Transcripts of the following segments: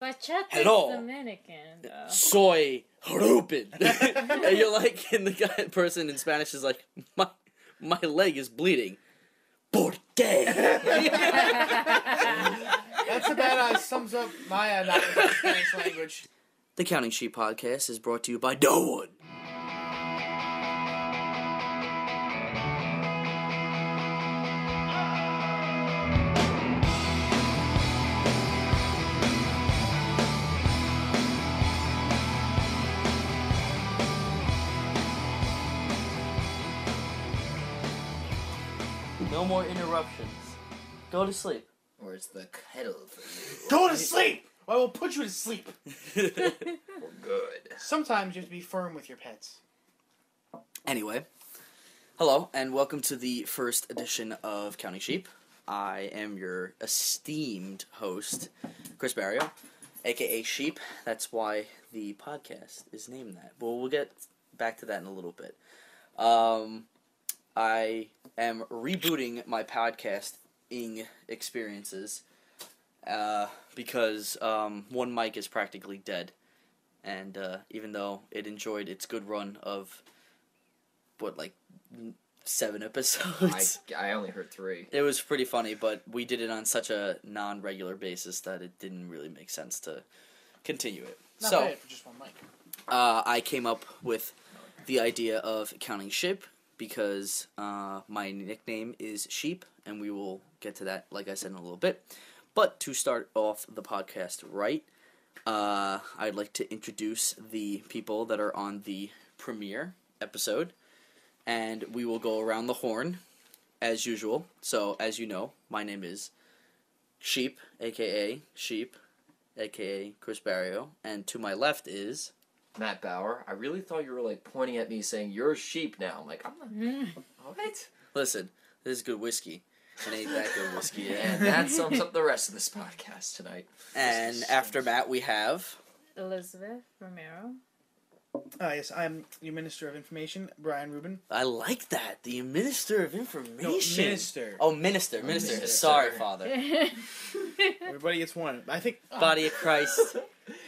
Bachata Hello. is Dominican, though. Soy Ruben. And you're like, and the person in Spanish is like, my leg is bleeding. ¿Por qué? That's about sums up my knowledge of Spanish language. The Counting Sheep podcast is brought to you by no one. No more interruptions. Go to sleep. Or it's the kettle for you. Go to sleep! I will put you to sleep. We're good. Sometimes you have to be firm with your pets. Anyway, hello and welcome to the first edition of Counting Sheep. I am your esteemed host, Chris Barrio A.K.A Sheep. That's why the podcast is named that. But we'll get back to that in a little bit. I am rebooting my podcasting experiences because OneMic is practically dead. And even though it enjoyed its good run of, 7 episodes? I only heard 3. It was pretty funny, but we did it on such a non-regular basis that it didn't really make sense to continue it. Not So, bad for just one mic. I came up with the idea of Counting Sheep because my nickname is Sheep, and we will get to that, like I said, in a little bit. But to start off the podcast right, I'd like to introduce the people that are on the premiere episode, and we will go around the horn, as usual. So, as you know, my name is Sheep, a.k.a. Sheep, a.k.a. Chris Barrio, and to my left is... Matt Bauer, I really thought you were pointing at me saying, you're a sheep now. I'm like, I'm not... What? Listen, this is good whiskey. It ain't that good whiskey yet. And that sums up the rest of this podcast tonight. And after Matt, we have... Elizabeth Romero. Yes, I'm your Minister of Information, Brian Rubin. I like that. The Minister of Information. No, Minister. Oh, Minister. Minister. Sorry, Father. Everybody gets one. I think... Body of Christ.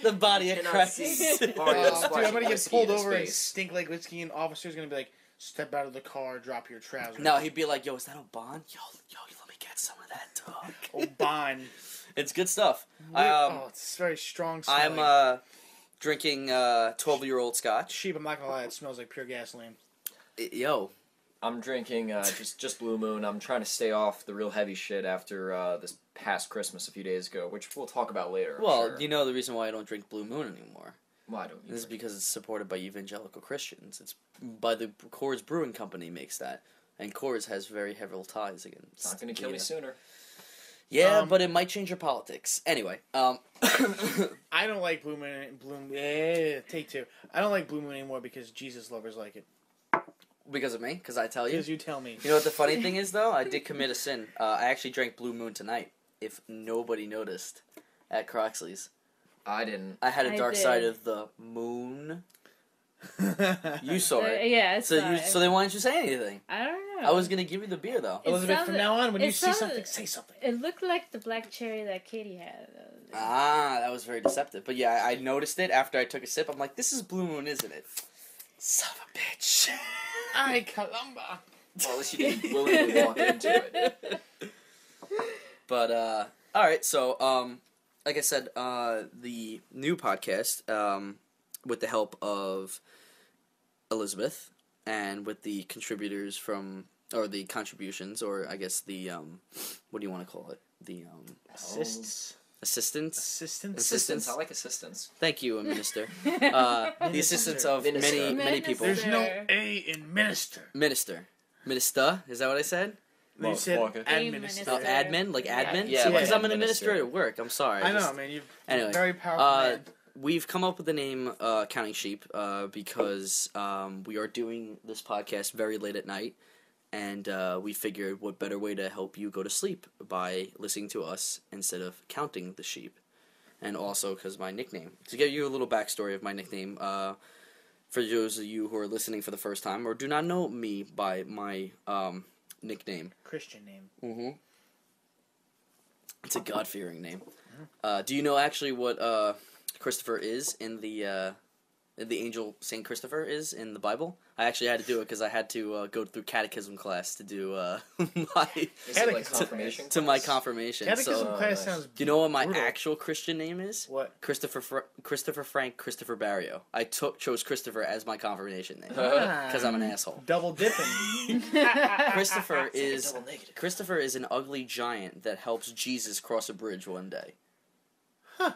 The body of Cannot Christ. see. dude, I'm going to get Whiskey pulled in his over and face. stink like whiskey, and officer's going to be like, step out of the car, drop your trousers. No, he'd be like, yo, is that Obon? Yo, let me get some of that, dog. Oh, Bon. It's good stuff. It's very strong smelling. I'm drinking 12-year-old scotch. Sheep, I'm not going to lie, it smells like pure gasoline. Yo. I'm drinking just Blue Moon. I'm trying to stay off the real heavy shit after this past Christmas a few days ago, which we'll talk about later. Well, sure. you know the reason why I don't drink Blue Moon anymore. Why don't you? This is because it's supported by evangelical Christians. It's by the Coors Brewing Company makes that. And Coors has very heavy ties against... It's not going to kill me sooner. Yeah, but it might change your politics. Anyway, I don't like Blue Moon. Take 2. I don't like Blue Moon anymore because Jesus lovers like it. because of me, because I tell you. Because you tell me. You know what the funny thing is, though? I did commit a sin. I actually drank Blue Moon tonight, if nobody noticed, at Croxley's. I didn't. I had a I dark did. side of the moon. You saw it. Yeah, it's So fine. so then why didn't you say anything? I don't know. I was going to give you the beer, though. It Elizabeth, from sounded- now on, when you it see sounded- something, say something. It looked like the black cherry that Katie had. Ah, that was very deceptive. But yeah, I noticed it after I took a sip. I'm like, this is Blue Moon, isn't it? Son of a bitch. Ay, caramba. Well, at least you didn't willingly walk into it. But, alright, so, like I said, the new podcast, with the help of Elizabeth, and with the contributors from, or the contributions, or I guess the, what do you want to call it? The, Assistants. assistants? I like assistants. Thank you, Minister. The assistants of Minister. many people. There's no A in minister. Minister. Minister? Is that what I said? You said Motherfucker. administer. Oh, admin? Like admin? Yeah, Because like I'm an administrator. administrator at work. I'm sorry. I know, just- man. You're Anyway, very powerful man. We've come up with the name Counting Sheep because we are doing this podcast very late at night, and we figured what better way to help you go to sleep by listening to us instead of counting the sheep. And also because my nickname. To give you a little backstory of my nickname, for those of you who are listening for the first time or do not know me by my nickname. Christian name. Mm-hmm. It's a God-fearing name. Do you know actually what Christopher is in the angel Saint Christopher is in the Bible? I actually had to do it because I had to go through catechism class to do my Is it like confirmation? to my confirmation. Catechism So, class sounds. do you know what my brutal. actual Christian name is? What? Christopher Frank Christopher Barrio. I chose Christopher as my confirmation name Ah, because I'm an asshole. double dipping. Christopher It's is like a double negative. Christopher is an ugly giant that helps Jesus cross a bridge one day. Huh.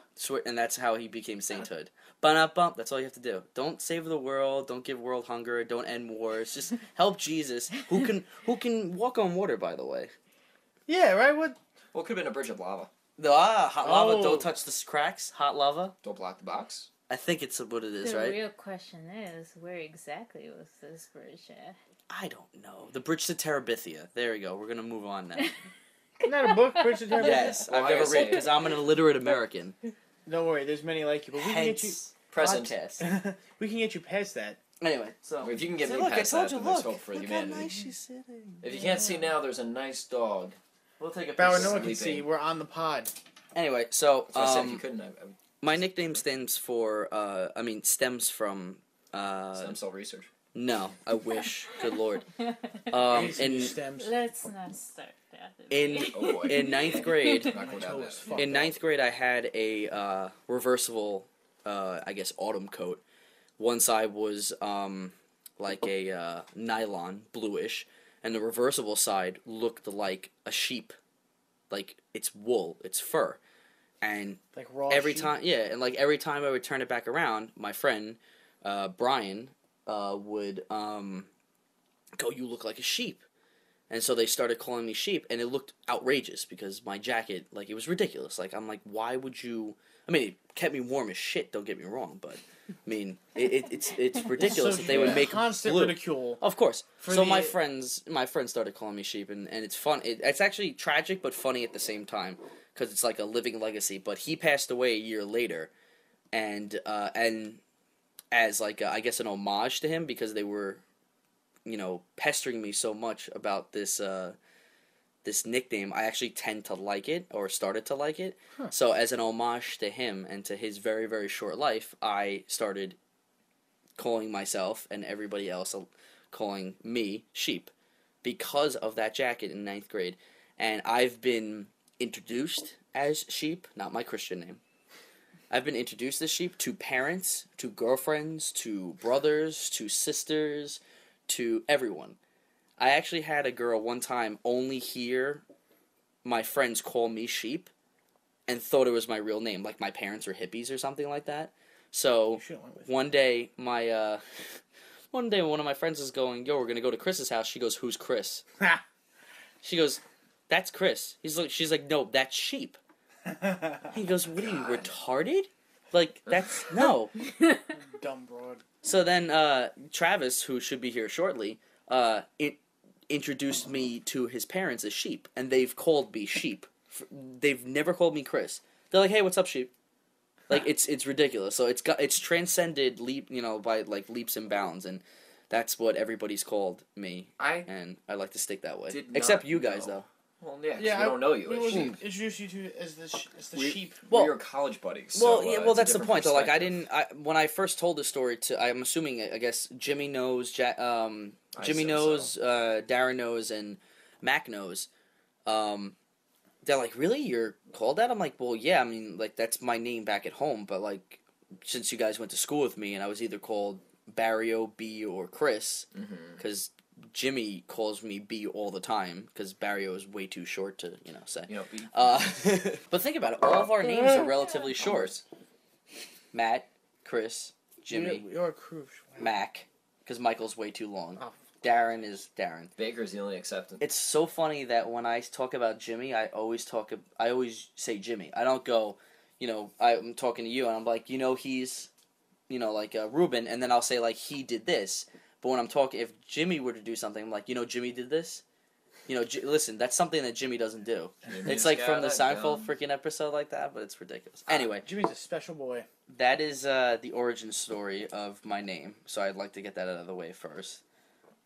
And that's how he became sainthood. Bump. That's all you have to do. Don't save the world. Don't give world hunger. Don't end wars. Just help Jesus, who can walk on water. By the way, Yeah, right. What? Well, it could have been a bridge of lava. Hot lava. Oh. Don't touch the cracks. Hot lava. Don't block the box. I think it's what it is, The right? real question is, where exactly was this bridge at? I don't know. The bridge to Terabithia. There we go. We're gonna move on now. Isn't that a book, Richard? Yes, Well, I've I never gotta read say- because I'm an illiterate American. Don't worry, there's many like you, but we can get you. Hence, Present. podcast. We can get you past that. Anyway, so If you can get See, me look, past I told that, you, then there's look. hope for Look humanity. how nice she's sitting. If you can't see now, there's a nice dog. We'll take a Bauer, picture. no one can Sleeping. see. We're on the pod. Anyway, so So I said if you couldn't, I would my nickname stems from stem cell research. no, I wish. Good lord. In Stems. Let's not start that. in Oh boy. in ninth grade, Not go down that. Fuck in that. ninth grade, I had a reversible, I guess, autumn coat. One side was like a nylon, bluish, and the reversible side looked like a sheep, like it's wool, it's fur, and Like raw. every sheep. time, yeah, and like every time I would turn it back around, my friend Brian would go, "You look like a sheep." And so they started calling me sheep, and it looked outrageous because my jacket, like, it was ridiculous. Like, I'm like, why would you? I mean, it kept me warm as shit. Don't get me wrong, but I mean, it's ridiculous So that they would make constant blue. ridicule. Of course. For So the- my friends started calling me sheep, and it's fun. It's actually tragic but funny at the same time because it's like a living legacy. But he passed away a year later, and as like I guess an homage to him because they were, pestering me so much about this this nickname, I actually tend to like it or started to like it. Huh. So as an homage to him and to his very, very short life, I started calling myself and everybody else calling me sheep because of that jacket in ninth grade. And I've been introduced as sheep, not my Christian name. I've been introduced as sheep to parents, to girlfriends, to brothers, to sisters, to everyone. I actually had a girl one time only hear my friends call me sheep and thought it was my real name, like my parents were hippies or something like that. So You should've went with one day one of my friends is going, "Yo, we're gonna go to Chris's house." She goes, "Who's Chris?" Ha! She goes, "That's Chris." She's like, "No, that's sheep." He goes, "What are you, retarded? Like, that's no." Dumb broad. So then Travis, who should be here shortly, introduced me to his parents as sheep, and they've called me sheep. They've never called me Chris. They're like, "Hey, what's up, sheep?" Like it's ridiculous. So it's transcended by like leaps and bounds, and that's what everybody's called me, and I like to stick that way. Did Except not you guys, know. though. Well, yeah, 'cause Yeah, we don't know you We as will sheep. introduce you to as the We- sheep. Well- we were college buddies. Well, so, yeah, it's a that's the different point. Though, like, perspective. when I first told the story to, I'm assuming, I guess Jimmy knows, Jimmy assume knows, so. Darren knows, and Mac knows. They're like, "Really? You're called that?" I'm like, "Well, yeah. I mean, like, that's my name back at home. But like, since you guys went to school with me, and I was either called Barrio B or Chris, because Jimmy calls me B all the time because Barrio is way too short to say." But think about it. All of our names are relatively short. Matt, Chris, Jimmy, You're a cruise. Mac, because Michael's way too long. Oh. Darren is Darren. Baker's the only exception. It's so funny that when I talk about Jimmy, I always say Jimmy. I don't go, I'm talking to you and I'm like, he's, like Ruben, and then I'll say like he did this. But when I'm talking, if Jimmy were to do something, I'm like, Jimmy did this. Listen, that's something that Jimmy doesn't do. It's like from the Seinfeld freaking episode like that, but it's ridiculous. Anyway, Jimmy's a special boy. that is the origin story of my name. So I'd like to get that out of the way first.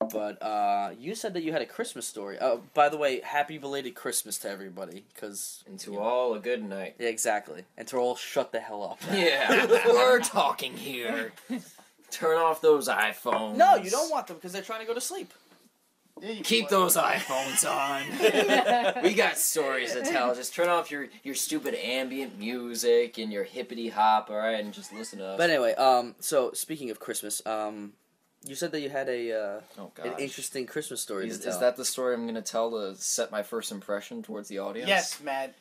But you said that you had a Christmas story. By the way, happy belated Christmas to everybody, because And to all a good night. yeah, exactly, and to all shut the hell up. Yeah, we're talking here. Turn off those iPhones. No, you don't want them because they're trying to go to sleep. Yeah, you Keep can- those iPhones on. We got stories to tell. Just turn off your stupid ambient music and your hippity hop, alright, and just listen to us. But anyway, so speaking of Christmas, you said that you had oh an gosh. interesting Christmas story Is to tell. that the story I'm going to tell to set my first impression towards the audience? Yes, Matt.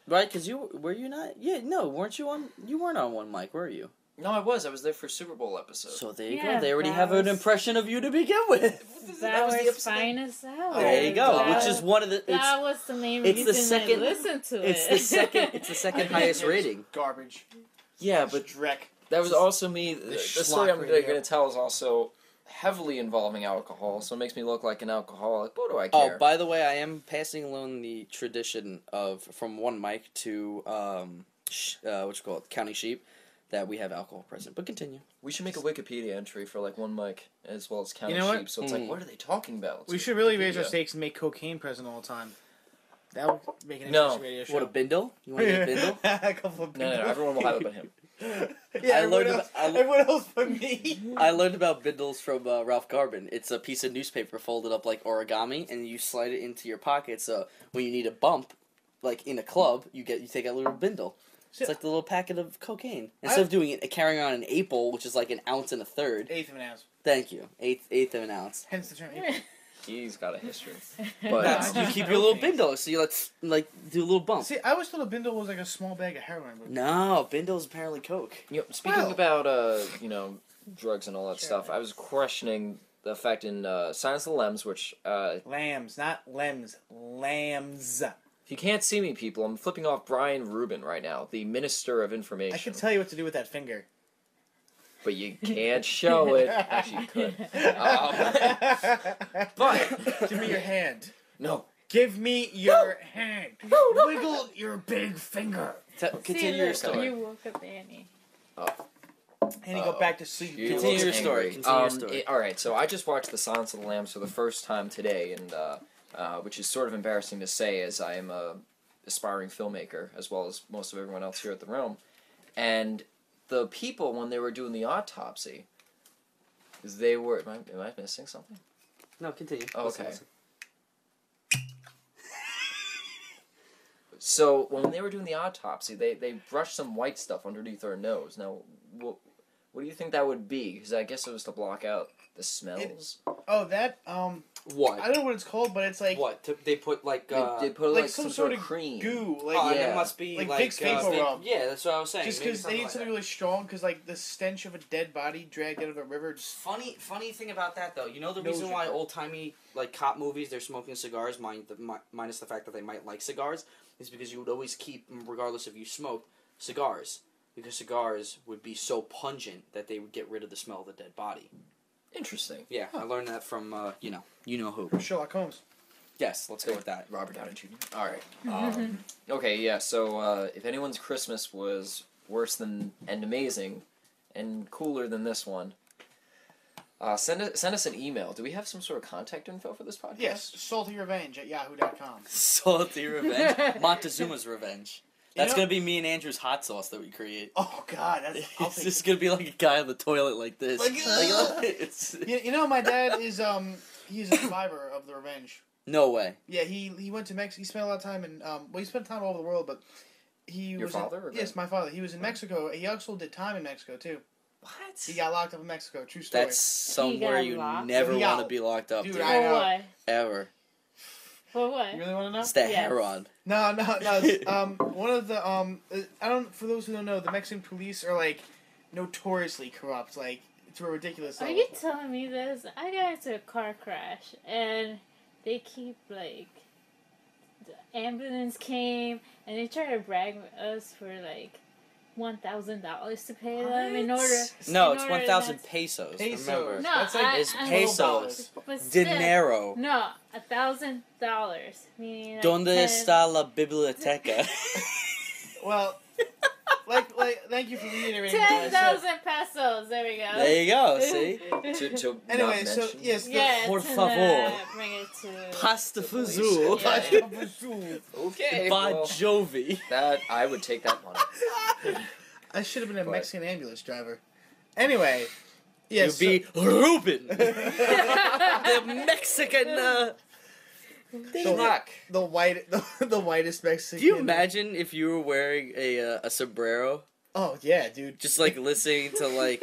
right? Because weren't you on? You weren't on One Mic, were you? No, I was. I was there for Super Bowl episode. So there you Yeah, go. They already that have an was- impression of you to begin with. That was the was episode. Finest Hour. There you go. That Which is one of the. that was the main it's the reason second- I listened to It's it. the second. It's the second highest rating. Garbage. Yeah, but Dreck. that was also me. The story schlock I'm radio. going to tell is also heavily involving alcohol, so it makes me look like an alcoholic. What do I Oh, care? by the way, I am passing along the tradition of from One Mic to what you call it, County Sheep, that we have alcohol present. But continue. We should make a Wikipedia entry for like One Mic as well as County You know what? Sheep. So it's like, what are they talking about? We should really raise our Wikipedia. stakes and make cocaine present all the time. That would make an No. interesting radio show. What, a bindle? You want to get a bindle? A couple of No, bindles. everyone will have it but him. Yeah, I everyone learned else, about- everyone else but me. I learned about bindles from Ralph Garben. It's a piece of newspaper folded up like origami, and you slide it into your pocket. So when you need a bump, like in a club, you take a little bindle. It's like the little packet of cocaine. Instead of doing it, carrying on an 8-ball, which is like an ounce and a third. Eighth of an ounce. Thanth you, eighth of an ounce. Hence the term. Eighth. He's got a history. But No, you keep your little bindle, so you like do a little bump. See, I always thought a bindle was like a small bag of heroin. But No, bindle's apparently coke. You know, speaking Well- about drugs and all that Sure. stuff, I was questioning the fact in Silence of the Lambs, which lambs, not lems. Lambs. if you can't see me, people, I'm flipping off Brian Rubin right now, the Minister of I Information. can tell you what to do with that finger. But you can't show it. Actually, you could. But Give me your hand. no. Give me your hand. Wiggle your big finger. Continue your story. You woke up Annie. And you go back to sleep. She Continue looks your story. angry. Continue your story. All right, so I just watched The Silence of the Lambs for the first time today, and which is sort of embarrassing to say, as I am a aspiring filmmaker, as well as most of everyone else here at the Realm. And the people, when they were doing the autopsy, they were. Am I missing something? No, continue. Oh, Listen, okay. listen. So when they were doing the autopsy, they brushed some white stuff underneath her nose. Now, what do you think that would be? Because I guess it was to block out the smells. Oh, that, What? I don't know what it's called, but it's like... What? They put like They put like like some some sort sort of cream. goo. Like, Oh, and Yeah. it must be Like like Vicks Vapor Rub. Yeah, that's what I was saying. just Maybe because they need like something that. really strong, because, like, the stench of a dead body dragged out of a river just... Funny thing about that though, you know the Nose reason why ring. old timey like cop movies they're smoking cigars, minus the fact that they might like cigars, is because you would always keep, regardless if you smoke, cigars, because cigars would be so pungent that they would get rid of the smell of the dead body. Interesting. Yeah, I learned that from you know who. Sherlock Holmes. Yes, let's go with that. Robert Downey Jr. All right. Okay, yeah. So if anyone's Christmas was worse than and amazing, and cooler than this one, send us an email. Do we have some sort of contact info for this podcast? Yes, saltyrevenge@yahoo.com. Salty revenge, Montezuma's revenge. That's know- gonna be me and Andrew's hot sauce that we create. Oh, God. I'll It's take just gonna be like a guy on the toilet like this. Like, it's You know, my dad is, he's a survivor of the revenge. no way. Yeah, he went to Mexico. He spent a lot of time in, he spent time all over the world, but he Your was... father, or Yes, my father. He was in Mexico. He also did time in Mexico, too. What? He got locked up in Mexico. True story. That's somewhere got you locked? never Yeah. want to be locked up, Dude, dude. I know. For what? Ever. For what? You really want to know? It's that Yes. heron. No. It's, one of the I don't. For those who don't know, the Mexican police are like notoriously corrupt, like to a ridiculous Are level. you telling me this? I got into a car crash and they keep like the ambulance came and they try to brag us for like $1,000 to pay them in order. No, in it's order 1,000 not- pesos. Pesos. Remember, No, That's like it's I- pesos. But still, Dinero. No, $1,000. Meaning like Donde 10 está la biblioteca? Well, Thank you for reiterating. what I said. 10,000 pesos. There we go. There you go. See. To Anyway, not so mention. yes, Yeah, Por to favor. bring it to. Pasta police. Fazul. Yeah. Okay. Bon well, Jovi. that I would take that money. I should have been a But- Mexican ambulance driver. Anyway, yes. You'd be Ruben. The Mexican. the whitest Mexican. Do you imagine if you were wearing a sombrero, Oh yeah, dude. just like listening to like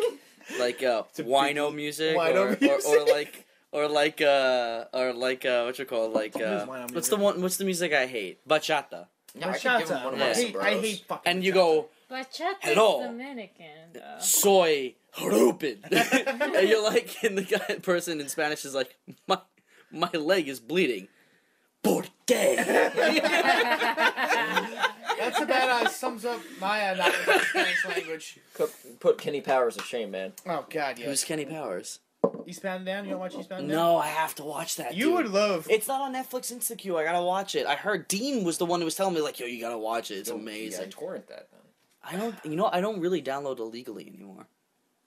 wino music, Wino or music. what you call it, like wino what's the music? one? What's the music I hate? Bachata. Yeah, I could give him one of my Yeah. I sombreros. hate fucking. And you go, Bachata Hello. is Dominican, though. soy Ruben, and you're like, and the person in Spanish is like, my leg is bleeding. ¿Por qué? That's about sums up my knowledge of Spanish language. Put Kenny Powers to shame, man. Oh God, Who's yes. Kenny Powers? Eastbound and Down. You don't watch Eastbound and Down? No, I have to watch that. You dude. would love. It's not on Netflix Insecure. I gotta watch it. I heard Dean was the one who was telling me like, yo, you gotta watch it. It's amazing. Yeah, torrent that then. I don't really download illegally anymore.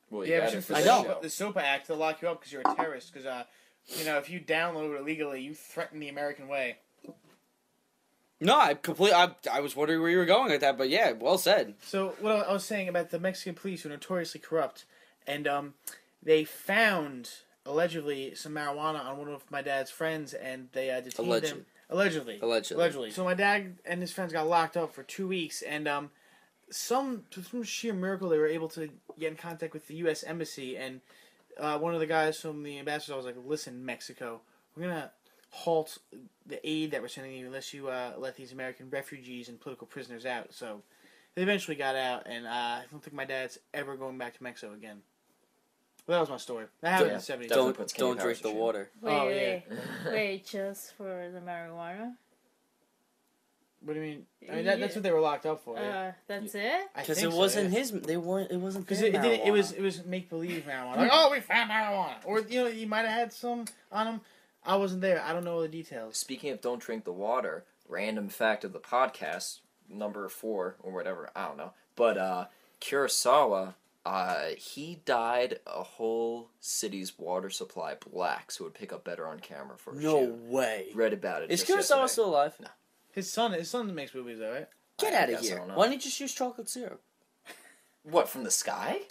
Well, Yeah, got but it since for the I the don't. show. The SOPA Act, they'll lock you up because you're a terrorist. Because if you download it illegally, you threaten the American way. No, I was wondering where you were going with that, but yeah, well said. So what I was saying about the Mexican police who are notoriously corrupt, and they found allegedly some marijuana on one of my dad's friends, and they detained him. Allegedly. So my dad and his friends got locked up for 2 weeks, and through some sheer miracle, they were able to get in contact with the U.S. Embassy, and one of the guys from the ambassador was like, "Listen, Mexico, we're gonna halt the aid that we're sending you unless you let these American refugees and political prisoners out." So they eventually got out, and I don't think my dad's ever going back to Mexico again. Well, that was my story. That happened in the 70s. Definitely puts Kenny Don't Powers drink to the shame. water. Wait, wait, just for the marijuana? What do you mean? I mean that's what they were locked up for. Yeah. That's it? I Because think it so, wasn't yeah. his. They weren't. It wasn't Because their it was marijuana. make believe marijuana. Like, oh, we found marijuana, or he might have had some on him. I wasn't there. I don't know all the details. Speaking of don't drink the water, random fact of the podcast, number 4 or whatever, I don't know. But Kurosawa, he dyed a whole city's water supply black so it would pick up better on camera for a No shoot. way. Read about it. Is just Kurosawa yesterday. still alive? No. His son makes movies, though, right? Get I out of guess I here. don't know. Why don't you just use chocolate syrup? What, from the sky?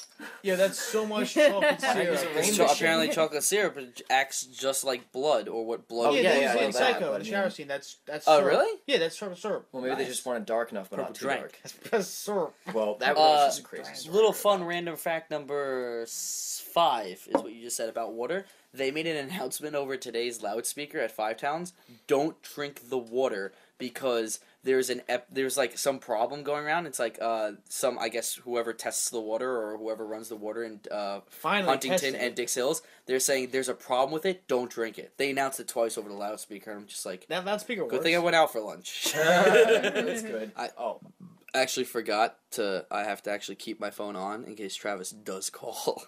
Yeah, that's so much chocolate Why syrup. use a Because rainbow apparently shade? chocolate syrup acts just like blood, or what blood. Oh, yeah, yeah, they yeah, use it I in know that, Psycho, but the I shower mean- scene. That's Oh, syrup. really? Yeah, that's syrup. Well, maybe they Nice. just want it dark enough, but Purple not too drank. dark. That's syrup. Well, that was just a crazy story. Little fun random fact number 5 is what you just said about water. They made an announcement over today's loudspeaker at Five Towns. Don't drink the water because there's like some problem going around. It's like I guess whoever tests the water or whoever runs the water in Finally Huntington tested and it. Dix Hills. They're saying there's a problem with it. Don't drink it. They announced it twice over the loudspeaker. And I'm just like, That loudspeaker works. good thing I went out for lunch. That's good. I- Oh, actually forgot to. I have to actually keep my phone on in case Travis does call.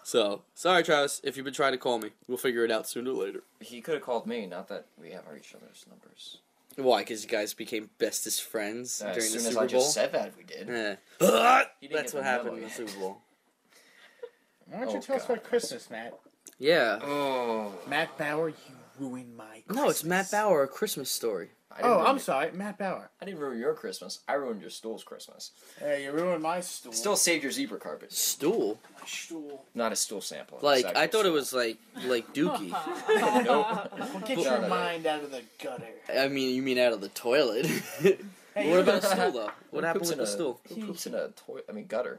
So sorry, Travis. If you've been trying to call me, we'll figure it out sooner or later. he could have called me, not that we have each other's numbers. Why? Because you guys became bestest friends during As the soon as Super I Bowl. just said that, we did. Yeah. He didn't That's get what the happened memo in the yet. Super Bowl. Why don't you Oh, tell us God. about Christmas, Matt? Yeah. Oh. Matt Bauer, you ruined my Christmas. No, it's Matt Bauer, A Christmas Story. Oh, I'm sorry, Matt Bauer. I didn't ruin your Christmas. I ruined your stool's Christmas. Hey, you ruined my stool. Still saved your zebra carpet. Stool. my stool. Not a stool sample. Like It's I actual thought it was like Dookie. stool. Nope. Well, get No, your no, no. mind out of the gutter. I mean, you mean out of the toilet? Hey, What about stool though? What Who happened poops with in the a- stool? Who poops in a gutter?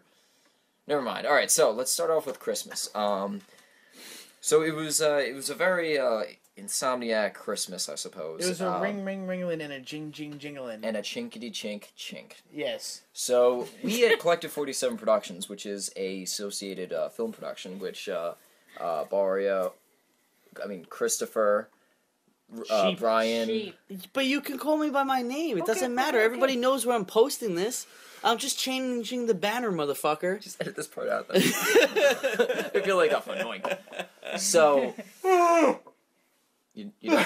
Never mind. All right, so let's start off with Christmas. So it was a very insomniac Christmas, I suppose. It was a ring, ringling, and a jing, jingling. and a chinkity chink. Yes. So we at Collective 47 Productions, which is a associated film production, which Christopher, Sheep. Brian. Sheep. But you can call me by my name. It Okay, doesn't matter. okay. Everybody knows where I'm posting this. I'm just changing the banner, motherfucker. Just edit this part out. Then. I feel like that's annoying. So you know,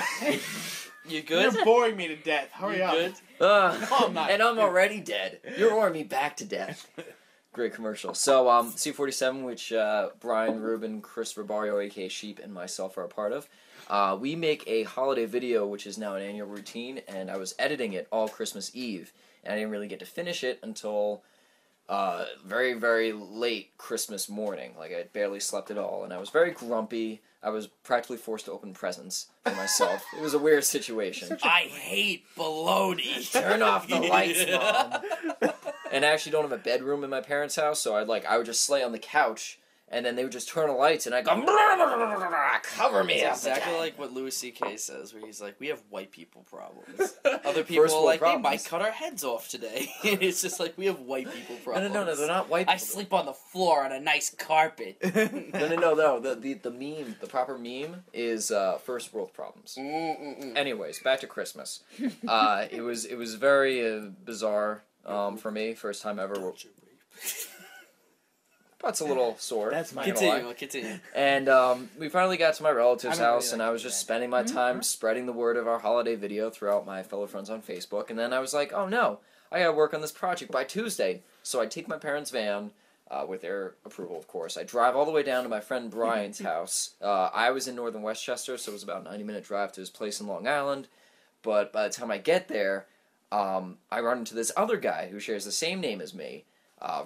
You good? You're boring me to death. Hurry up. Good? No, I'm not. And I'm already dead. You're boring me back to death. Great commercial. So, C47, which Brian, Ruben, Chris Barrio A.K.A SHEEP, and myself are a part of, we make a holiday video, which is now an annual routine, and I was editing it all Christmas Eve, and I didn't really get to finish it until very, very late Christmas morning. Like, I barely slept at all, and I was very grumpy. I was practically forced to open presents for myself. It was a weird situation. I hate baloney. Turn off the lights, Mom. And I actually don't have a bedroom in my parents' house, so I would just lay on the couch, and then they would just turn the lights, and I'd go, cover me up. Exactly like what Louis C.K. says, where he's like, we have white people problems. Other people are like, they might cut our heads off today. It's just like, we have white people problems. No, they're not white people. I sleep on the floor on a nice carpet. No. The meme, the proper meme is first world problems. Anyways, back to Christmas. It was very bizarre for me, first time ever. That's a little sore. That's my Continue. And we finally got to my relative's house, and I was just spending my time spreading the word of our holiday video throughout my fellow friends on Facebook. And then I was like, oh no, I gotta work on this project by Tuesday. So I take my parents' van, with their approval, of course. I drive all the way down to my friend Brian's house. I was in northern Westchester, so it was about a 90-minute drive to his place in Long Island. But by the time I get there, I run into this other guy who shares the same name as me.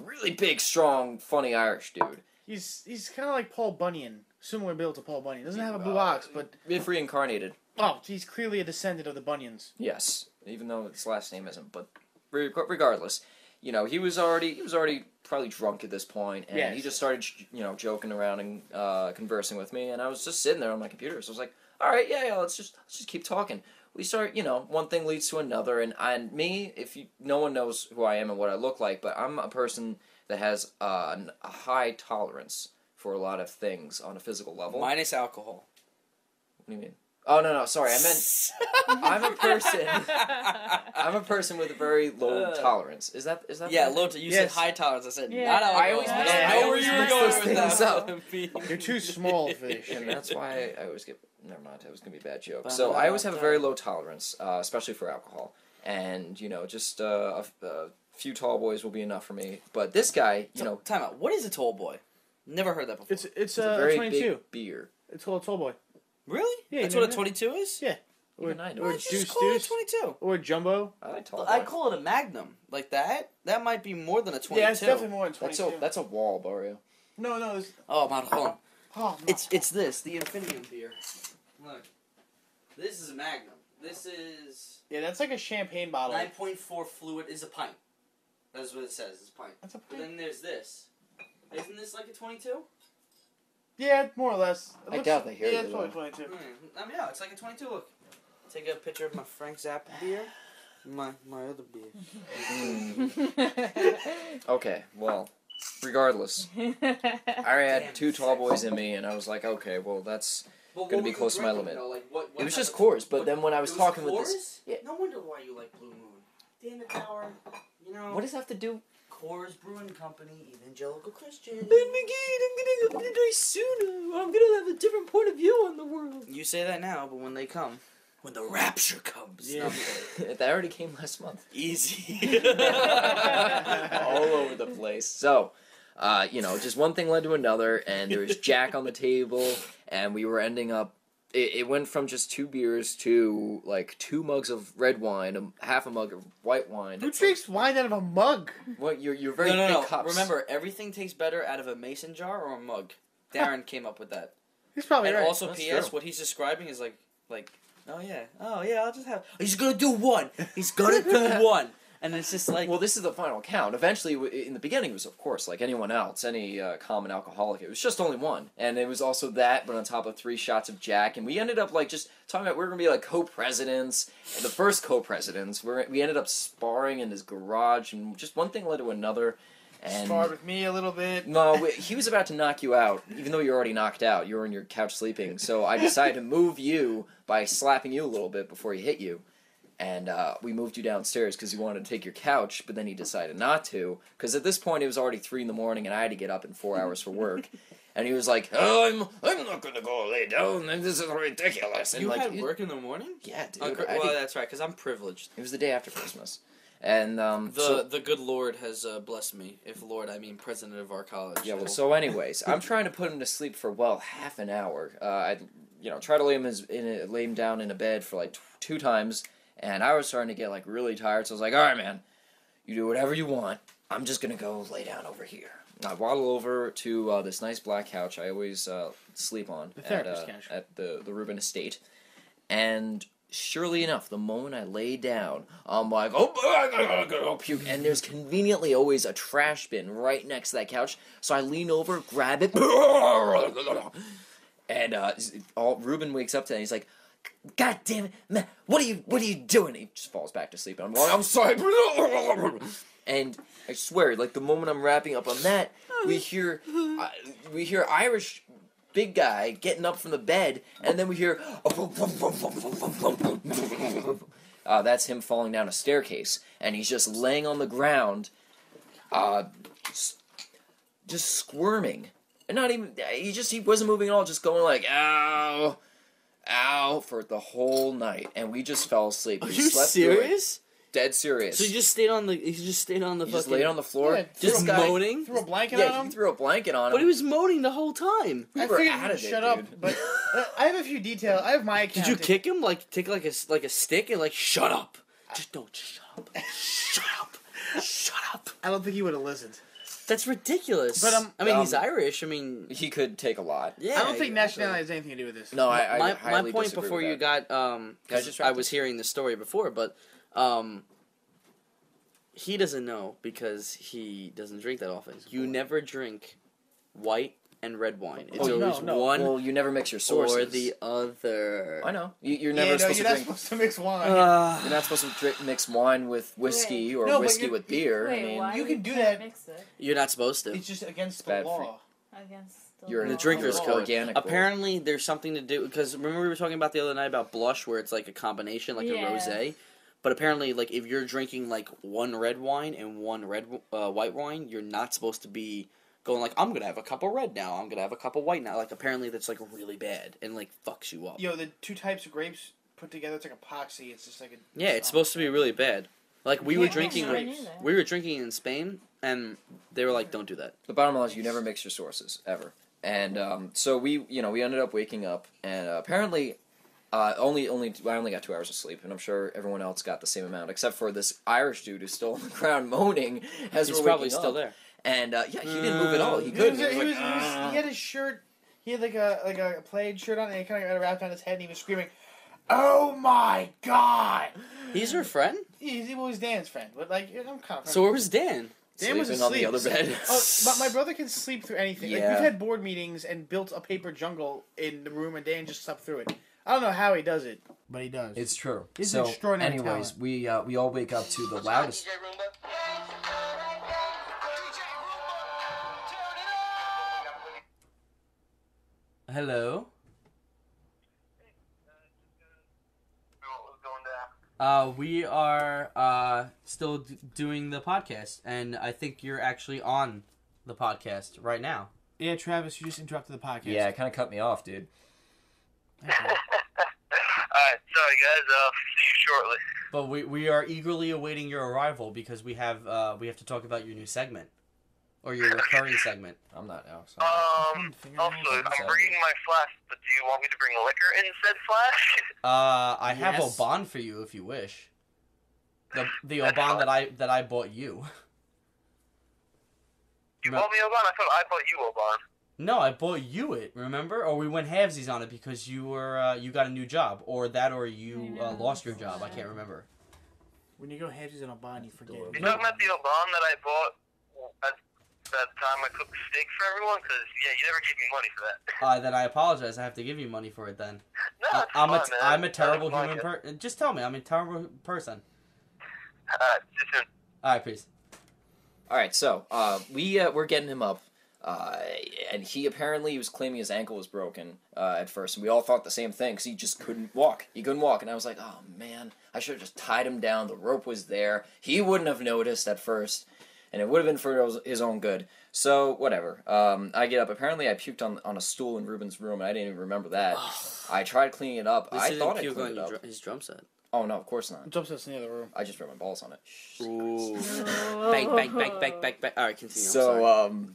Really big, strong, funny Irish dude. He's kind of like Paul Bunyan, similar build to Paul Bunyan. Doesn't have a blue ox, but if reincarnated. Oh, he's clearly a descendant of the Bunyans. Yes, even though his last name isn't. But regardless, you know, he was already probably drunk at this point, and he just started, joking around and conversing with me, and I was just sitting there on my computer. So I was like, all right, yeah, let's just keep talking. We start, one thing leads to another, and me, no one knows who I am and what I look like, but I'm a person that has a high tolerance for a lot of things on a physical level. Minus alcohol. What do you mean? Oh, no, sorry, I meant, I'm a person with a very low tolerance. Is that Yeah, you said high tolerance, I said not alcohol. I always mix those things up. You're too small for this shit. And that's why I always get... Never mind, it was going to be a bad joke. So I always have a very low tolerance, especially for alcohol. And, just a few tall boys will be enough for me. But this guy, Time out. What is a tall boy? Never heard that before. It's a very 22. big beer. It's called a tall boy. Really? Yeah, That's what a 22 is? Yeah. Even I know. Or Deuce call it a 22? Or jumbo. I like tall boy. I call it a magnum. Like that? That might be more than a 22. Yeah, it's definitely more than 22. That's a wall, Barrio. No. Oh, Marjon. Oh, It's this, the Infinium beer. Look. This is a Magnum. This is... Yeah, that's like a champagne bottle. 9.4 fluid is a pint. That's what it says. It's a pint. That's a pint. But then there's this. Isn't this like a 22? Yeah, more or less. I doubt they hear it. Yeah, it's probably 22. Yeah, it's like a 22. Look. Take a picture of my Frank Zappa beer. My other beer. Okay, well, regardless. I had two tall boys in me, and I was like, okay, well, that's... going to be close to my limit. What it was just Coors, but then when I was talking with this... Yeah. No wonder why you like Blue Moon. Damn it, Tower. What does that have to do? Coors Brewing Company, Evangelical Christian. Ben McGee, I'm gonna die sooner. I'm gonna have a different point of view on the world. You say that now, but when they come... When the rapture comes. Yeah. That already came last month. Easy. All over the place. So... just one thing led to another, and there was Jack on the table, and we were ending up... It went from just 2 beers to, 2 mugs of red wine, half a mug of white wine. Who drinks wine out of a mug? What, you're very big cups. Remember, everything tastes better out of a mason jar or a mug. Darren came up with that. He's probably right. And also, That's P.S., true. what he's describing is like, oh yeah, I'll just have... He's gonna do one! He's gonna do one! And it's just like... Well, this is the final count. Eventually, in the beginning, it was, of course, like anyone else, any common alcoholic, it was just only one. And it was also that, but on top of 3 shots of Jack. And we ended up, just talking about, we were going to be, co-presidents. And the first co-presidents. We ended up sparring in his garage, and just one thing led to another. And Sparred with me a little bit. No, he was about to knock you out, even though you're already knocked out. You were on your couch sleeping. So I decided to move you by slapping you a little bit before he hit you. And we moved you downstairs because you wanted to take your couch, but then he decided not to. Because at this point, it was already 3 in the morning, and I had to get up in 4 hours for work. And he was like, "Oh, I'm not going to go lay down, and this is ridiculous." And you had work in the morning? Yeah, dude. Well, that's right, because I'm privileged. It was the day after Christmas. And the good Lord has blessed me. If Lord, I mean President of our college. Yeah. Well, so anyways, I'm trying to put him to sleep for half an hour. I try to lay him down in a bed for like 2 times, and I was starting to get like really tired. So I was like, "All right, man, you do whatever you want. I'm just gonna go lay down over here." I waddle over to this nice black couch I always sleep on at the Rubin Estate, and surely enough, the moment I lay down, I'm like, "Oh, I gotta go puke," and there's conveniently always a trash bin right next to that couch, so I lean over, grab it, and Reuben wakes up to that, and he's like, "God damn it, man, what are you doing?" He just falls back to sleep, and I'm like, "I'm sorry," and I swear, like, the moment I'm wrapping up on that, we hear Irish big guy getting up from the bed, and then we hear that's him falling down a staircase, and he's just laying on the ground, just squirming, and not even he wasn't moving at all, just going like ow, ow for the whole night, and we just fell asleep. Are you serious? Dead serious. So he just stayed on the. Just laid on the floor, just moaning. Threw a blanket on him. He threw a blanket on him. But he was moaning the whole time. I figured shut up, but I have a few details. I have my account. Did you kick him? Like take like a stick and like shut up? Just shut up. Shut up. Shut up. I don't think he would have listened. That's ridiculous. But I mean, he's Irish. I mean, he could take a lot. Yeah, I don't think nationality has anything to do with this. No, my highly point disagree before with you that. got I was hearing the story before, but he doesn't know because he doesn't drink that often. You never drink white and red wine. It's always one. Well, you never mix your sources. Or the other. I know. You're never supposed to mix wine. You're not supposed to mix wine with whiskey or whiskey with beer. Wait, you can do that. Mix it? You're not supposed to. It's just against the law. You're in the drinker's code. Organic. Apparently, there's something to do because remember we were talking about the other night about blush, where it's like a combination, like a rosé. But apparently, like if you're drinking like one red wine and one white wine, you're not supposed to be going like, I'm gonna have a cup of red now, I'm gonna have a cup of white now. Like apparently, that's like really bad and like fucks you up. Yo, the 2 types of grapes put together, it's like epoxy. It's just like a. Yeah, it's supposed to be really bad. Like we were drinking in Spain, and they were like, don't do that. The bottom line is you never mix your sources ever. And so we ended up waking up, and apparently. I only got 2 hours of sleep, and I'm sure everyone else got the same amount, except for this Irish dude who's still on the ground moaning as He's we're probably waking still up. there. And he didn't move at all. He couldn't. He had his shirt. He had like a plaid shirt on, and he kind of got it wrapped on his head, and he was screaming, "Oh my god!" He's your friend? He was Dan's friend, but like I'm kind of. So where was Dan? Dan was asleep on the other bed. But my brother can sleep through anything. Yeah. Like we've had board meetings and built a paper jungle in the room, and Dan just slept through it. I don't know how he does it, but he does. It's true. He's an extraordinary anyways, talent. we all wake up to the loudest. Hello. We are still doing the podcast, and I think you're actually on the podcast right now. Yeah, Travis, you just interrupted the podcast. Yeah, it kind of cut me off, dude. Alright, sorry guys, I'll see you shortly. But we are eagerly awaiting your arrival because we have to talk about your new segment. Or your recurring segment. I'm not Alex. Also, I'm bringing my flask, but do you want me to bring liquor in said flask? I have Oban for you if you wish. The Oban that I bought you. You bought me Oban? I thought I bought you Oban. No, I bought you it, remember? Or we went halvesies on it because you were you got a new job. Or you lost your job. I can't remember. When you go halvesies on Oban, you forget. You talking about the Oban that I bought at that time I cooked steak for everyone? Because, yeah, you never gave me money for that. Then I apologize. I have to give you money for it then. No, it's fine, man. I'm a terrible human person. Just tell me, I'm a terrible person. See you soon. Alright, peace. Alright, so, we're getting him up. And he was claiming his ankle was broken at first, and we all thought the same thing because he just couldn't walk. He couldn't walk, and I was like, oh man, I should have just tied him down. The rope was there. He wouldn't have noticed at first, and it would have been for his own good. So whatever. I get up. Apparently, I puked on a stool in Ruben's room, and I didn't even remember that. I tried cleaning it up. I thought I cleaned it up. His drum set. Oh no, of course not. Drum set's in the other room. I just rubbed my balls on it. Ooh. Back. All right, continue. So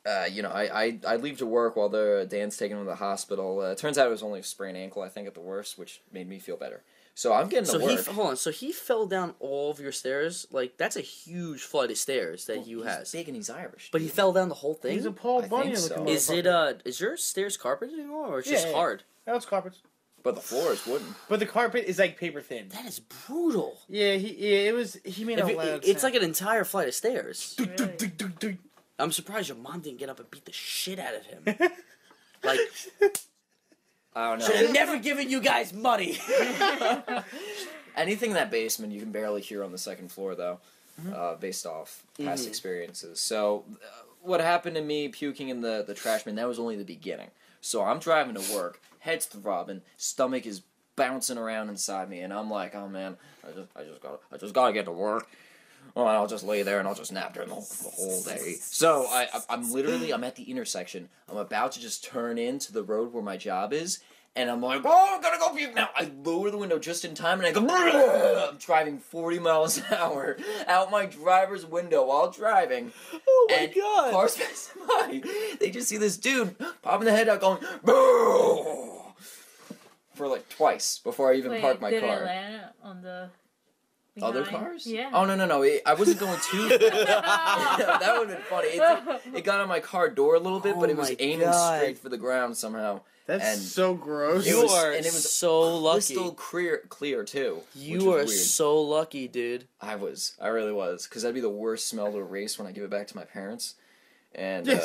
I leave to work while Dan's taking him to the hospital. It turns out it was only a sprained ankle, I think, at the worst, which made me feel better. So I'm getting to work. Hold on. So he fell down all of your stairs? Like, that's a huge flight of stairs that he's has. Big and he's Irish. But he fell down the whole thing? He's a Paul Bunyan looking motherfucker. Is your stairs carpeted anymore, or it's just hard? No, it's carpets. But the floor is wooden. But the carpet is like paper thin. That is brutal. Yeah, he made a loud It's sound. like an entire flight of stairs. Really? I'm surprised your mom didn't get up and beat the shit out of him. Like, I don't know. should have never given you guys money. Anything in that basement you can barely hear on the second floor, though, based off past experiences. So, what happened to me puking in the trash bin, that was only the beginning. So I'm driving to work, head's throbbing, stomach is bouncing around inside me, and I'm like, oh man, I just gotta get to work. Well, I'll just lay there and I'll just nap during the whole day. So I'm at the intersection. I'm about to just turn into the road where my job is, and I'm like, oh, I'm gonna go puke now. I lower the window just in time, and I go, I'm driving 40 miles an hour out my driver's window while driving. Oh my and god. Cars passing by. They just see this dude popping the head out going, boo! For like twice before I even park my did car. It land on the Other behind? cars? Yeah. Oh, no. I wasn't going too fast. That would have been funny. It got on my car door a little bit, but it was aiming straight for the ground somehow. That's so gross. You are so lucky. Crystal clear too. You are so lucky, dude. I really was. Because that'd be the worst smell to erase when I give it back to my parents. And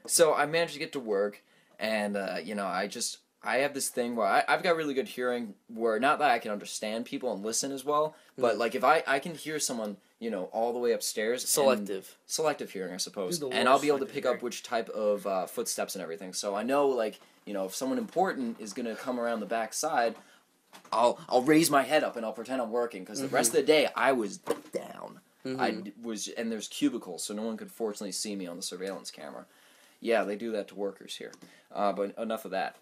so I managed to get to work, and I have this thing where I've got really good hearing, where not that I can understand people and listen as well, but like if I can hear someone, all the way upstairs. Selective hearing, I suppose. And I'll be able to pick up which type of footsteps and everything. So I know, like, if someone important is going to come around the back side, I'll raise my head up and I'll pretend I'm working, because the rest of the day I was down. And there's cubicles, so no one could fortunately see me on the surveillance camera. Yeah, they do that to workers here. But enough of that.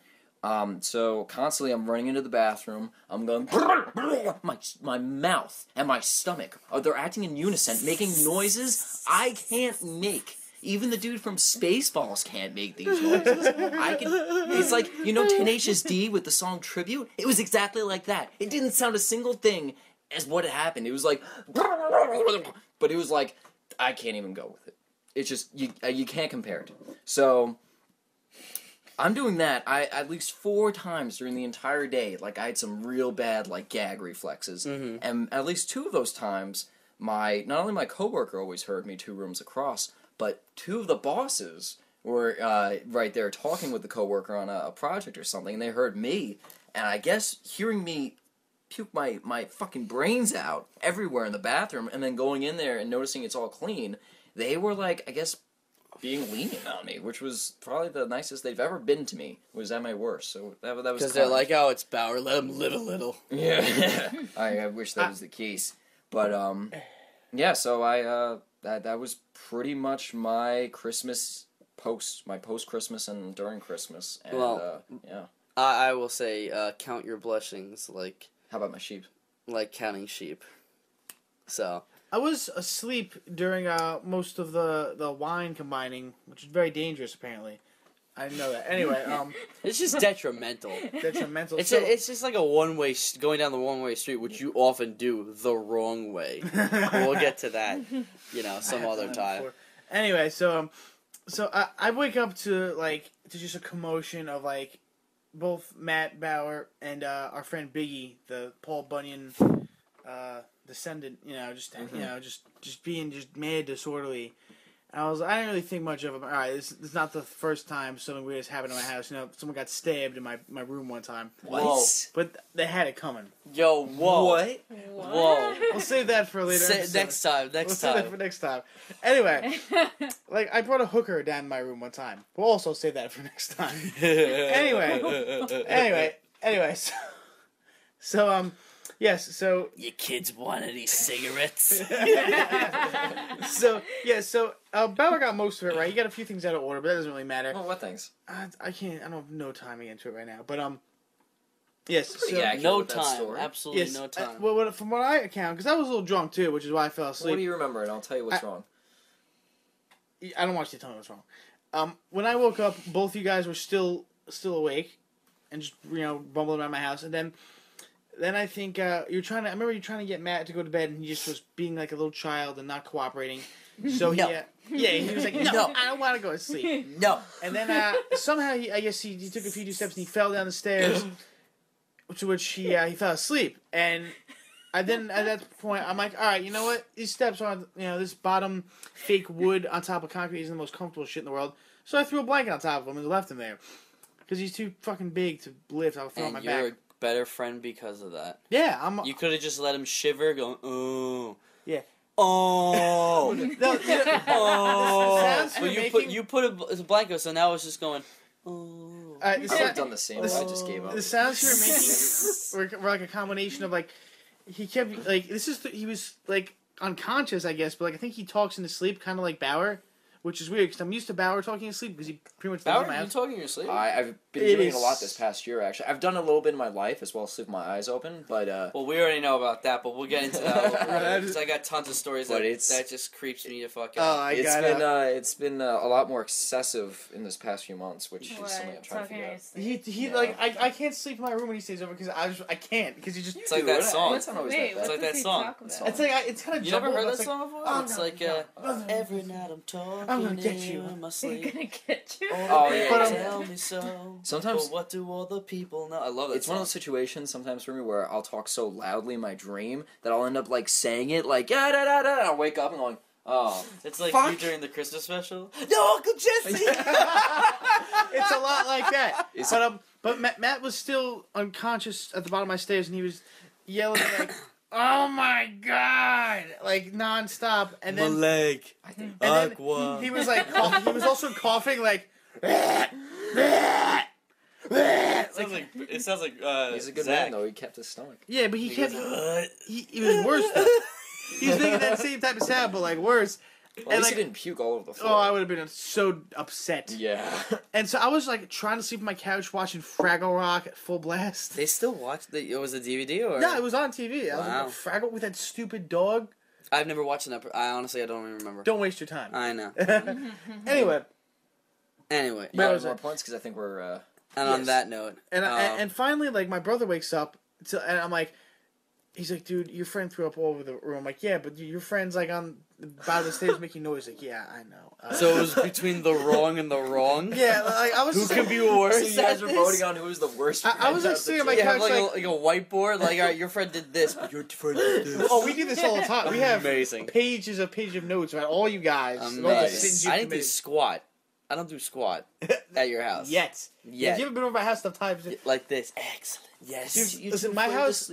So constantly I'm running into the bathroom, I'm going, my mouth and my stomach, they're acting in unison, making noises I can't make. Even the dude from Spaceballs can't make these noises. It's like, Tenacious D with the song Tribute? It was exactly like that. It didn't sound a single thing as what had happened. It was like, but it was like, I can't even go with it. It's just, you can't compare it. So I'm doing that at least 4 times during the entire day. Like, I had some real bad, like, gag reflexes. And at least 2 of those times, not only my coworker always heard me 2 rooms across, but 2 of the bosses were right there talking with the coworker on a project or something, and they heard me. And I guess hearing me puke my fucking brains out everywhere in the bathroom, and then going in there and noticing it's all clean, they were, like, I guess, being lenient on me, which was probably the nicest they've ever been to me. Was at my worst, so that was because they're like, oh, it's Bauer, let him live a little. Yeah, I wish that was the case, but yeah. So that was pretty much my Christmas my post Christmas and during Christmas, and yeah. I will say, count your blessings, like. How about my sheep? Like counting sheep. So. I was asleep during most of the wine combining, which is very dangerous, apparently. I didn't know that. Anyway, it's just detrimental. Detrimental. It's just like a one-way going down the one-way street, which you often do the wrong way. We'll get to that, some other time. Before. Anyway, so I wake up to just a commotion of like both Matt Bauer and our friend Biggie, the Paul Bunyan descendant, just being just mad, disorderly, I didn't really think much of it. All right, this is not the first time something weird has happened in my house. You know, someone got stabbed in my room one time. What? But they had it coming. Yo, whoa. What? Whoa. We'll save that for later. Next time. We'll save that for next time. Anyway, like I brought a hooker down in my room one time. We'll also save that for next time. Anyway. So yes. So your kids want any cigarettes? So Bauer got most of it right. He got a few things out of order, but that doesn't really matter. Well, what things? I can't. I don't have no time to get into it right now. But yes. So Yeah, No with that time. story. Absolutely yes. no time. Well, from what I account, because I was a little drunk too, which is why I fell asleep. What do you remember? And I'll tell you what's wrong. I don't want you to tell me what's wrong. When I woke up, both you guys were still awake, and just bumbling around my house. And then I think you're trying to. I remember you trying to get Matt to go to bed, and he just was being like a little child and not cooperating. So he was like, no, I don't want to go to sleep. No. And then somehow I guess he took a few steps and he fell down the stairs, to which he fell asleep. And then at that point I'm like, all right, you know what? These steps aren't, this bottom fake wood on top of concrete isn't the most comfortable shit in the world. So I threw a blanket on top of him and left him there because he's too fucking big to lift. I was throwing my back. You're a better friend because of that. Yeah, You could have just let him shiver, going, oh. Yeah. Oh. No, Oh. Sounds But you put a blanket, so now it's just going, oh. I would have done the same. I just gave up. The sounds you were making were like a combination of like he kept like he was like unconscious, I guess, but like I think he talks in his sleep, kind of like Bauer, which is weird because I'm used to Bauer talking in his sleep because he pretty much Bauer, lives in my you house. talking in your sleep? I've been doing it a lot this past year, actually. I've done a little bit in my life as well as sleep with my eyes open, but well, we already know about that, but we'll get into that because I got tons of stories that just creeps me the fuck out. It's been a lot more excessive in this past few months, which is something I'm trying to figure out. He like I can't sleep in my room when he stays over because I can't because he just it's like that song. It's not always that bad. It's like that song. It's like it's kind of you never heard that like, song before? It's like every night I'm talking. I'm gonna get you. In my sleep. They're gonna get you. Oh yeah, but tell me so. Sometimes, but what do all the people know? I love it. It's one of those situations sometimes for me where I'll talk so loudly in my dream that I'll end up like saying it like da da da da. I'll wake up and going, oh, it's like fuck. you during the Christmas special. No, Uncle Jesse. It's a lot like that. But Matt was still unconscious at the bottom of my stairs, and he was yelling like, "Oh my god!" like nonstop, and then my leg. Then he was like, he was also coughing like. It sounds like he's a good Zach. man though. He kept his stomach. Yeah, but he kept. He was worse though. He was making that same type of sound, but like worse. Well, at least he didn't puke all over the floor. Oh, I would have been so upset. Yeah. And so I was like trying to sleep on my couch watching Fraggle Rock at full blast. They still watch it was a DVD or? No, it was on TV. I was Wow. like, Fraggle with that stupid dog. I've never watched an episode. I honestly don't even remember. Don't waste your time. I know. Anyway. You got more points because I think we're. And on that note, and finally, like my brother wakes up, and I'm like, he's like, dude, your friend threw up all over the room. I'm like, yeah, but your friend's like on the bottom of the stairs making noise. Like, yeah, I know. So it was between the wrong and the wrong. Yeah, like I was. Who can be worse? So you guys were voting on who was the worst. I was like sitting on my couch, like a whiteboard. Like, all right, your friend did this, but your friend did this. Oh, we do this all the time. We have amazing pages of notes about all you guys. Amazing. I didn't do squat. I don't do squat at your house. Yet. Yeah, you haven't been over my house enough times. Like this. Excellent. Yes. Dude, listen, my house.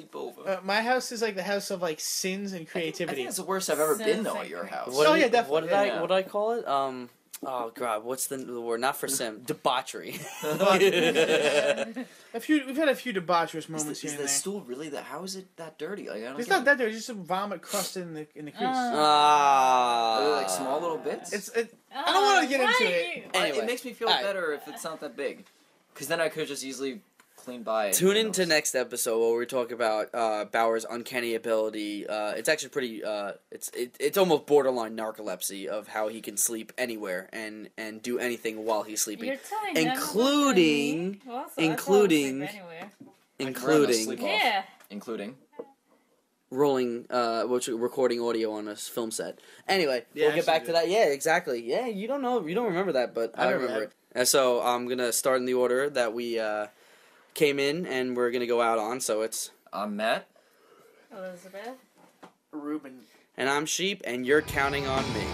My house is like the house of like sins and creativity. I think it's the worst I've ever been though at your house. Yeah, definitely. What did I call it? Oh god, what's the word? Not for sim. Debauchery. We've had a few debaucherous moments here. Is the stool really that? How is it that dirty? Like, it's not that dirty. It's just some vomit crusted in the crease. Are they like small little bits? I don't want to get into it. Anyway, it makes me feel better if it's not that big, because then I could just easily clean by it. Tune into next episode where we talk about Bauer's uncanny ability. It's actually pretty. It's almost borderline narcolepsy of how he can sleep anywhere and do anything while he's sleeping, You're telling including rolling, recording audio on a film set. Anyway, we'll get back to that. Yeah, exactly. Yeah, you don't remember that, but I remember it. And so I'm gonna start in the order that we came in, and we're gonna go out on. So I'm Matt, Elizabeth, Ruben, and I'm Sheep, and you're counting on me.